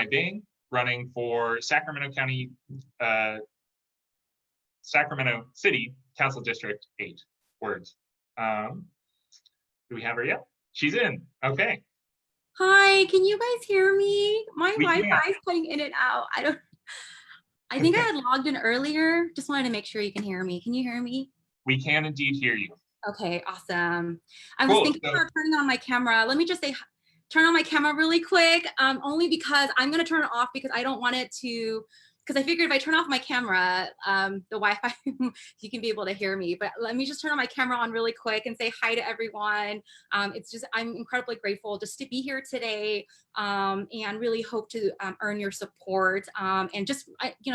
Mai Vang, running for Sacramento City Council District 8. Words. Do we have her yet? She's in. Okay. Hi, can you guys hear me? My Wi-Fi is can. cutting in and out. I think I had logged in earlier. Just wanted to make sure you can hear me. Can you hear me? We can indeed hear you. Okay, awesome. I was thinking about turning on my camera. Let me just say, turn on my camera really quick, only because I'm gonna turn it off because I don't want it to, because I figured if I turn off my camera, the Wi-Fi, you can be able to hear me. But let me just turn on my camera on really quick and say hi to everyone. It's just, I'm incredibly grateful just to be here today, and really hope to earn your support. And just,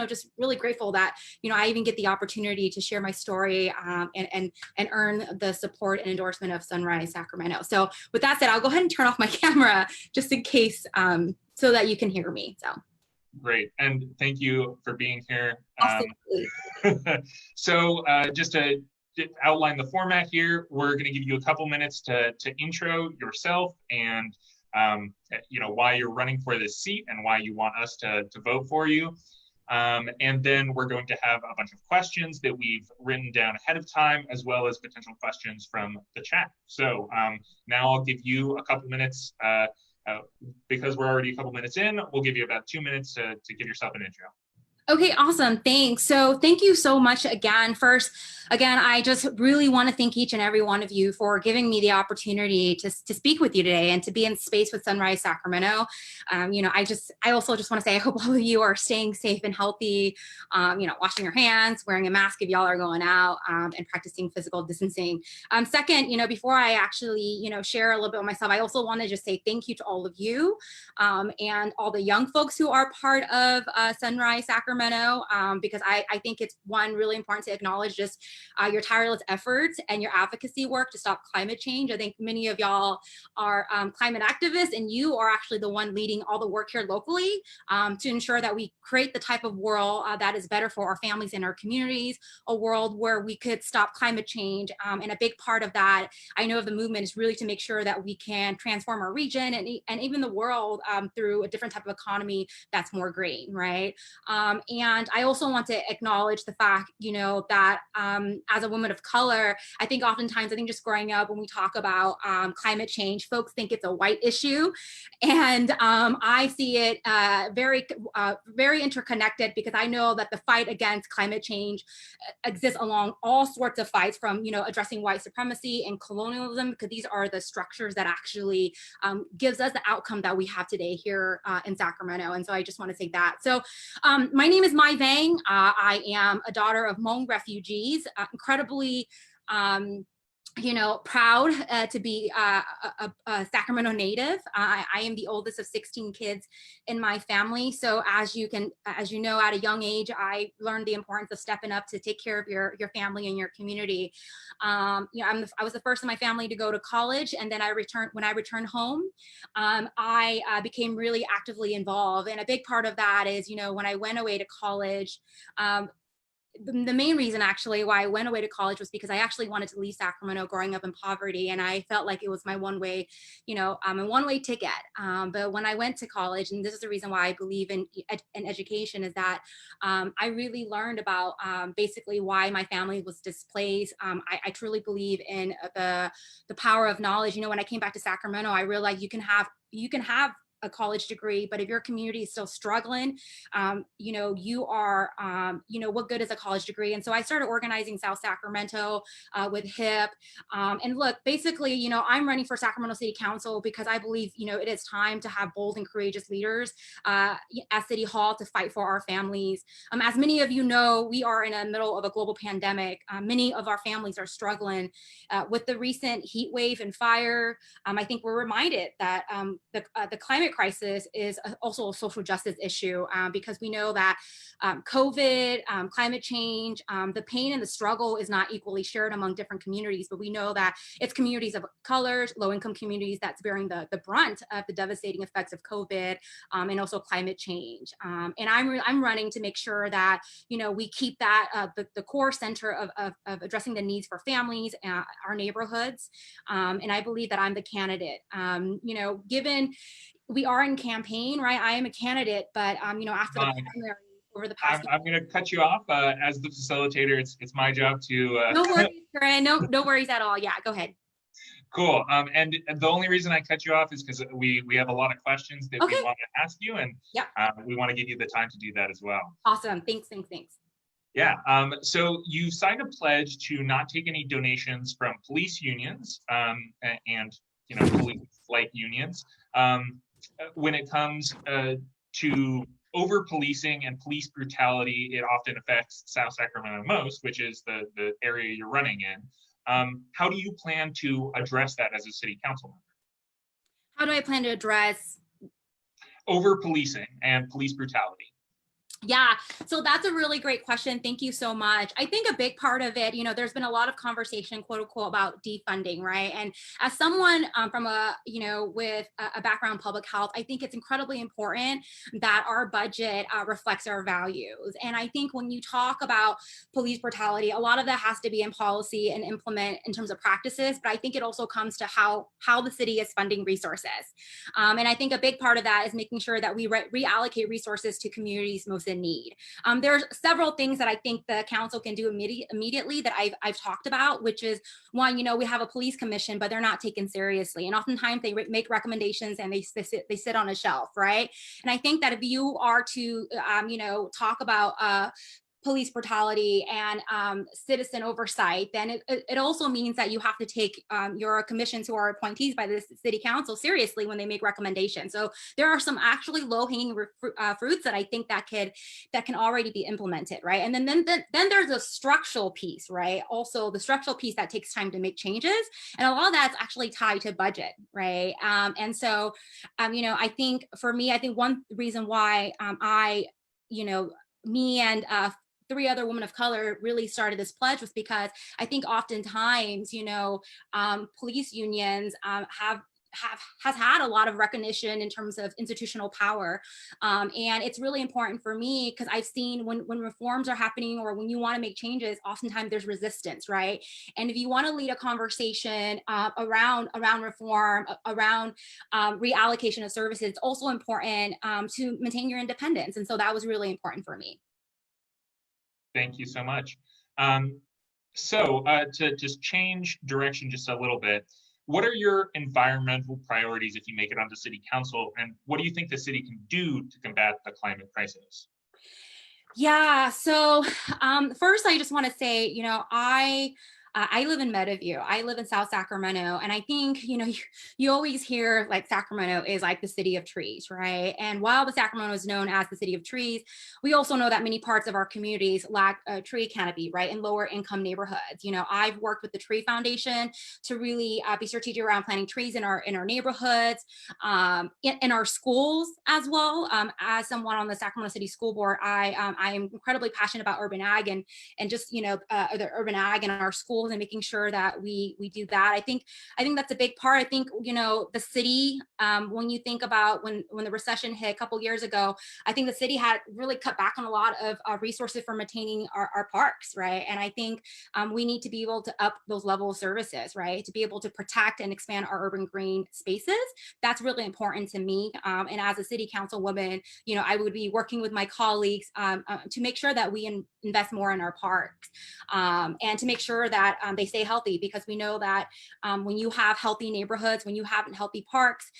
just really grateful that, I even get the opportunity to share my story, and earn the support and endorsement of Sunrise Sacramento. So with that said, I'll go ahead and turn off my camera just in case, so that you can hear me. So. Great, and thank you for being here. Just to outline the format here, we're going to give you a couple minutes to intro yourself and why you're running for this seat and why you want us to vote for you. And then we're going to have a bunch of questions that we've written down ahead of time, as well as potential questions from the chat. So now I'll give you a couple minutes. Because we're already a couple minutes in, we'll give you about 2 minutes to give yourself an intro. Okay, awesome. Thanks. So thank you so much again. First, again, I just really want to thank each and every one of you for giving me the opportunity to speak with you today and to be in space with Sunrise Sacramento. I also just want to say, I hope all of you are staying safe and healthy, washing your hands, wearing a mask if y'all are going out, and practicing physical distancing. Second, before I actually, share a little bit of myself, I also want to just say thank you to all of you, and all the young folks who are part of Sunrise Sacramento. Because I think it's really important to acknowledge just your tireless efforts and your advocacy work to stop climate change. I think many of y'all are climate activists, and you are actually the one leading all the work here locally to ensure that we create the type of world that is better for our families and our communities, a world where we could stop climate change. And a big part of that, I know, of the movement is really to make sure that we can transform our region and even the world through a different type of economy that's more green, right? And I also want to acknowledge the fact, that as a woman of color, I think oftentimes, just growing up, when we talk about climate change, folks think it's a white issue. And I see it very interconnected, because I know that the fight against climate change exists along all sorts of fights, from, addressing white supremacy and colonialism, because these are the structures that actually gives us the outcome that we have today here in Sacramento. And so I just want to say that. So my name is Mai Vang. I am a daughter of Hmong refugees, incredibly proud to be a Sacramento native. I am the oldest of 16 kids in my family. So as you know, at a young age, I learned the importance of stepping up to take care of your family and your community. I was the first in my family to go to college, and then when I returned home, I became really actively involved. And a big part of that is, when I went away to college, the main reason actually why I went away to college was because I actually wanted to leave Sacramento, growing up in poverty, and I felt like it was my one-way ticket. But when I went to college, and this is the reason why I believe in education, is that I really learned about basically why my family was displaced. I truly believe in the power of knowledge. When I came back to Sacramento, I realized you can have a college degree, but if your community is still struggling, you are, what good is a college degree? And so I started organizing South Sacramento with HIP. And look, basically, I'm running for Sacramento City Council because I believe, it is time to have bold and courageous leaders at City Hall to fight for our families. As many of you know, we are in the middle of a global pandemic. Many of our families are struggling with the recent heat wave and fire. I think we're reminded that the climate crisis is also a social justice issue, because we know that COVID, climate change, the pain and the struggle is not equally shared among different communities, but we know that it's communities of colors, low-income communities that's bearing the brunt of the devastating effects of COVID, and also climate change. And I'm running to make sure that, we keep that the core center of addressing the needs for families, our neighborhoods. And I believe that I'm the candidate. Given we are in campaign, right? I am a candidate, but after the Uh, primary over the past I'm going to cut you off. As the facilitator, it's my job to. no worries, Corinne. No worries at all. Yeah, go ahead. Cool. And the only reason I cut you off is because we have a lot of questions that we Okay. want to ask you, and Yep. we want to give you the time to do that as well. Awesome. Thanks. Yeah. So you signed a pledge to not take any donations from police unions and police-like unions when it comes to over policing and police brutality. It often affects South Sacramento most, which is the area you're running in. How do you plan to address that as a city council member? How do I plan to address Over policing and police brutality? Yeah, so that's a really great question. Thank you so much. I think a big part of it, there's been a lot of conversation, quote unquote, about defunding, right? And as someone from with a background in public health, I think it's incredibly important that our budget reflects our values. And I think when you talk about police brutality, a lot of that has to be in policy and implement in terms of practices. But I think it also comes to how the city is funding resources. And I think a big part of that is making sure that we reallocate resources to communities most in need. There's several things that I think the council can do immediately that I've talked about, which is one, we have a police commission, but they're not taken seriously. And oftentimes they make recommendations and they sit on a shelf, right? And I think that if you are to, talk about police brutality and citizen oversight, then it also means that you have to take your commissions who are appointees by the city council seriously when they make recommendations. So there are some actually low-hanging fruits that I think that can already be implemented, right? And then there's a structural piece, right? Also the structural piece that takes time to make changes, and a lot of that's actually tied to budget, right? And so, I think for me, I think one reason why me and 3 other women of color really started this pledge was because I think oftentimes, police unions has had a lot of recognition in terms of institutional power. And it's really important for me because I've seen when reforms are happening or when you want to make changes, oftentimes there's resistance, right? And if you want to lead a conversation around reform, around reallocation of services, it's also important to maintain your independence. And so that was really important for me. Thank you so much. So to just change direction just a little bit, what are your environmental priorities if you make it onto city council, and what do you think the city can do to combat the climate crisis? Yeah, so first I just want to say, I live in Meadowview. I live in South Sacramento. And I think, you always hear like Sacramento is like the city of trees, right? And while the Sacramento is known as the city of trees, we also know that many parts of our communities lack a tree canopy, right? In lower income neighborhoods. I've worked with the Tree Foundation to really be strategic around planting trees in our neighborhoods, in our schools as well. As someone on the Sacramento City School Board, I am incredibly passionate about urban ag and just, the urban ag in our schools and making sure that we do that. I think that's a big part. I think, the city, when you think about when the recession hit a couple years ago, I think the city had really cut back on a lot of resources for maintaining our parks, right? And I think we need to be able to up those level of services, right? To be able to protect and expand our urban green spaces. That's really important to me. And as a city councilwoman, I would be working with my colleagues to make sure that we invest more in our parks and to make sure that they stay healthy, because we know that when you have healthy neighborhoods, when you have healthy parks,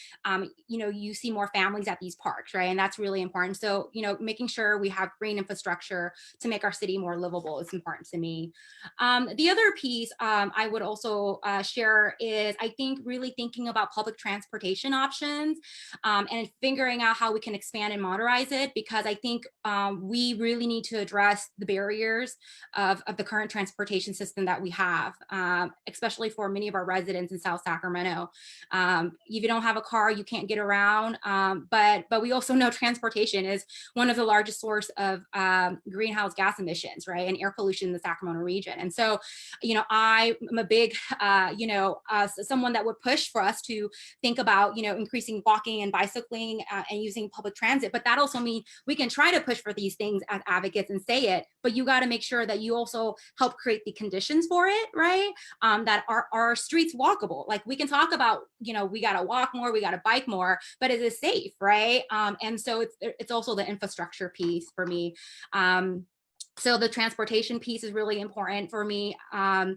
you see more families at these parks, right? And that's really important. So, making sure we have green infrastructure to make our city more livable is important to me. The other piece I would also share is, I think, really thinking about public transportation options and figuring out how we can expand and modernize it, because I think we really need to address the barriers of the current transportation system that we have, especially for many of our residents in South Sacramento. If you don't have a car, you can't get around, but we also know transportation is one of the largest source of greenhouse gas emissions, right, and air pollution in the Sacramento region. And so, I'm a big, someone that would push for us to think about, increasing walking and bicycling and using public transit. But that also means we can try to push for these things as advocates and say it, but you got to make sure that you also help create the conditions for it, right? That are streets walkable. Like we can talk about, we got to walk more, we got to bike more, but it is safe, right? And so it's also the infrastructure piece for me. So the transportation piece is really important for me. I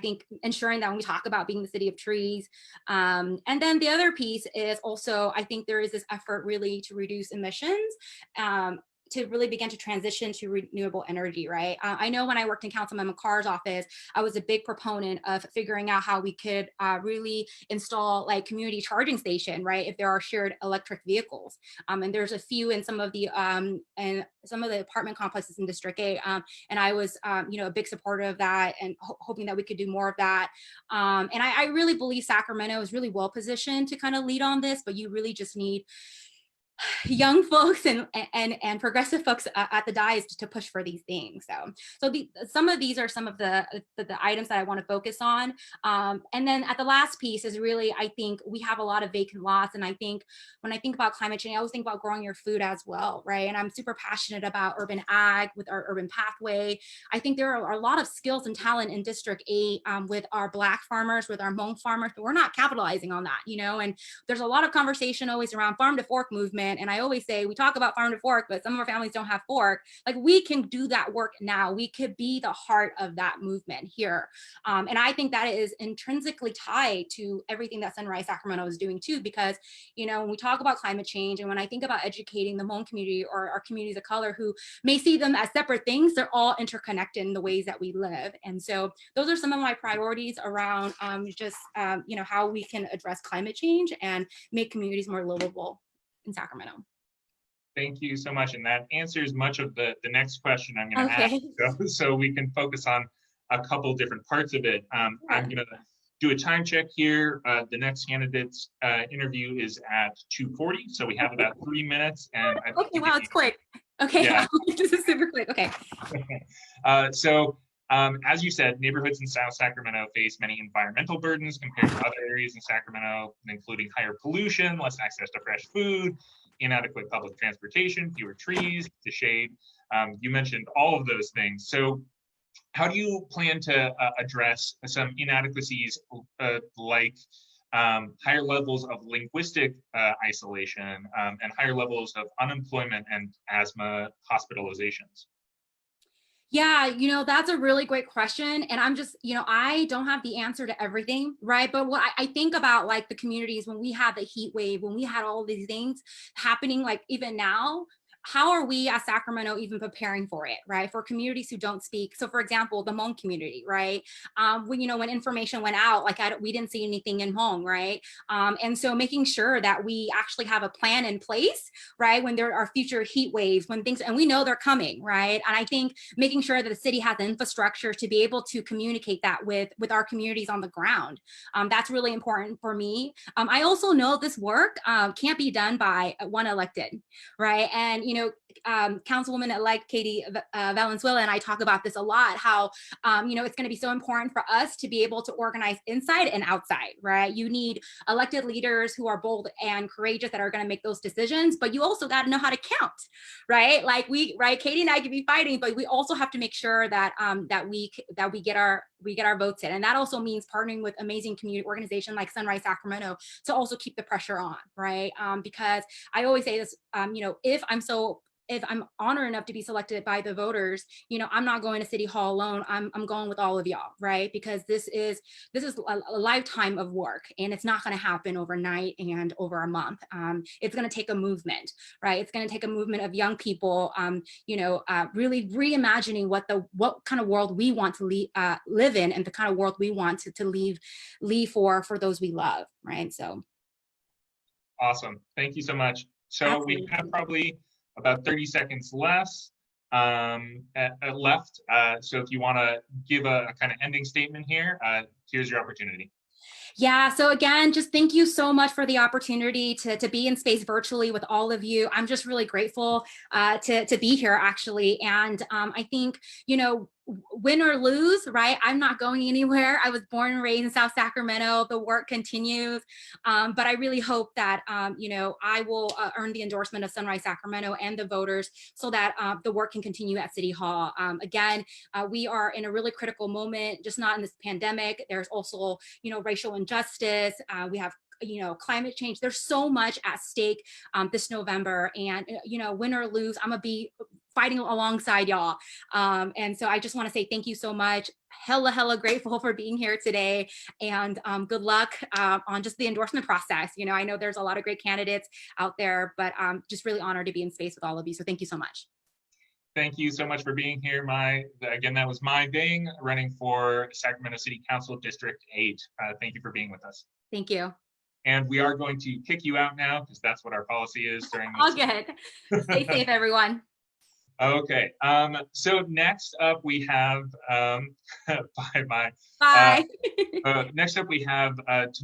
think ensuring that when we talk about being the city of trees, and then the other piece is also, I think there is this effort really to reduce emissions. To really begin to transition to renewable energy, right? I know when I worked in Councilman McCarr's office, I was a big proponent of figuring out how we could really install like community charging station, right? If there are shared electric vehicles, and there's a few in some of the apartment complexes in District 8, and I was, a big supporter of that, and hoping that we could do more of that. And I really believe Sacramento is really well positioned to kind of lead on this, but you really just need young folks and progressive folks at the dais to push for these things. So some of these are some of the items that I want to focus on. And then at the last piece is really, I think we have a lot of vacant lots. And I think when I think about climate change, I always think about growing your food as well, right? And I'm super passionate about urban ag with our urban pathway. I think there are a lot of skills and talent in District 8 with our Black farmers, with our Hmong farmers, but we're not capitalizing on that, and there's a lot of conversation always around farm to fork movement. And I always say, we talk about farm to fork, but some of our families don't have fork. Like we can do that work now. We could be the heart of that movement here. And I think that is intrinsically tied to everything that Sunrise Sacramento is doing too, because, when we talk about climate change and when I think about educating the Hmong community or our communities of color who may see them as separate things, they're all interconnected in the ways that we live. And so those are some of my priorities around how we can address climate change and make communities more livable in Sacramento. Thank you so much. And that answers much of the next question I'm going to ask. So we can focus on a couple different parts of it. I'm going to do a time check here. The next candidate's interview is at 2:40. So we have about 3 minutes. And okay, wow, it's quick. Okay, yeah. This is super quick. Okay. As you said, neighborhoods in South Sacramento face many environmental burdens compared to other areas in Sacramento, including higher pollution, less access to fresh food, inadequate public transportation, fewer trees to shade. You mentioned all of those things. So how do you plan to address some inadequacies like higher levels of linguistic isolation and higher levels of unemployment and asthma hospitalizations? Yeah, that's a really great question. And I'm just, I don't have the answer to everything, right? But what I think about like the communities when we had the heat wave, when we had all these things happening, like even now, how are we as Sacramento even preparing for it, right? For communities who don't speak. So for example, the Hmong community, right? When information went out, like we didn't see anything in Hmong, right? And so making sure that we actually have a plan in place, right? When there are future heat waves, and we know they're coming, right? And I think making sure that the city has the infrastructure to be able to communicate that with our communities on the ground. That's really important for me. I also know this work can't be done by one elected, right? And Councilwoman-elect Katie Valenzuela and I talk about this a lot, how, it's going to be so important for us to be able to organize inside and outside, right? You need elected leaders who are bold and courageous that are going to make those decisions, but you also got to know how to count, right? Like Katie and I could be fighting, but we also have to make sure that we get our votes in. And that also means partnering with amazing community organizations like Sunrise Sacramento to also keep the pressure on, right? Because I always say this, if I'm honored enough to be selected by the voters, I'm not going to City Hall alone. I'm going with all of y'all, right? Because this is a lifetime of work, and it's not going to happen overnight and over a month. It's going to take a movement, right? It's going to take a movement of young people, really reimagining what kind of world we want to live in, and the kind of world we want to leave for those we love, right? So. Awesome. Thank you so much. So Absolutely. We have probably about 30 seconds left. So if you want to give a kind of ending statement here, here's your opportunity. Yeah, so again, just thank you so much for the opportunity to be in space virtually with all of you. I'm just really grateful to be here, actually. And I think, win or lose, right? I'm not going anywhere. I was born and raised in South Sacramento. The work continues. But I really hope that, I will earn the endorsement of Sunrise Sacramento and the voters so that the work can continue at City Hall. Again, we are in a really critical moment, just not in this pandemic. There's also, racial injustice. We have climate change. There's so much at stake this November, and win or lose, I'm gonna be fighting alongside y'all. And so I just want to say thank you so much. Hella grateful for being here today, and good luck on just the endorsement process. I know there's a lot of great candidates out there, but just really honored to be in space with all of you. So thank you so much. Thank you so much for being here, Mai. Again, that was Mai Vang, running for Sacramento City Council District 8. Thank you for being with us. Thank you. And we are going to kick you out now because that's what our policy is during this. All good. Stay safe, everyone. Okay. So next up we have bye. Bye. Next up we have